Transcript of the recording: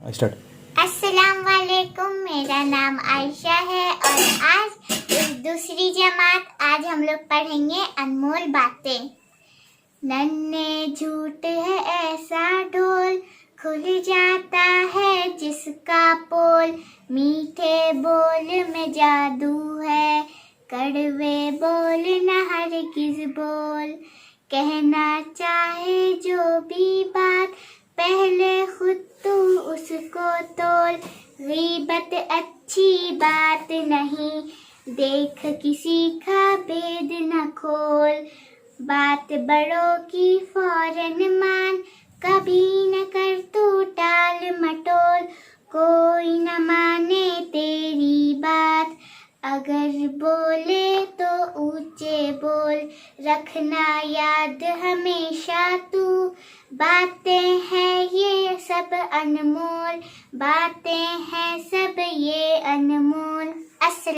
Start. अस्सलाम वालेकुम, मेरा नाम आयशा है और आज दूसरी जमात आज हम लोग पढ़ेंगे अनमोल बातें। नन्हे झूठ है ऐसा ढोल, खुल जाता है जिसका पोल। मीठे बोल में जादू है, कड़वे बोल न हरगिज़ बोल। कहना चाहे जो भी बात, पहले खुद तू उसको तोल। गीबत अच्छी बात नहीं, देख किसी का भेद न खोल। बात बड़ों की फौरन मान, कभी न कर तू टाल मटोल। कोई न माने तेरी बात, अगर बोले तो ऊंचे बोल। रखना याद हमेशा तू, बातें हैं ये सब अनमोल। बातें हैं सब ये अनमोल।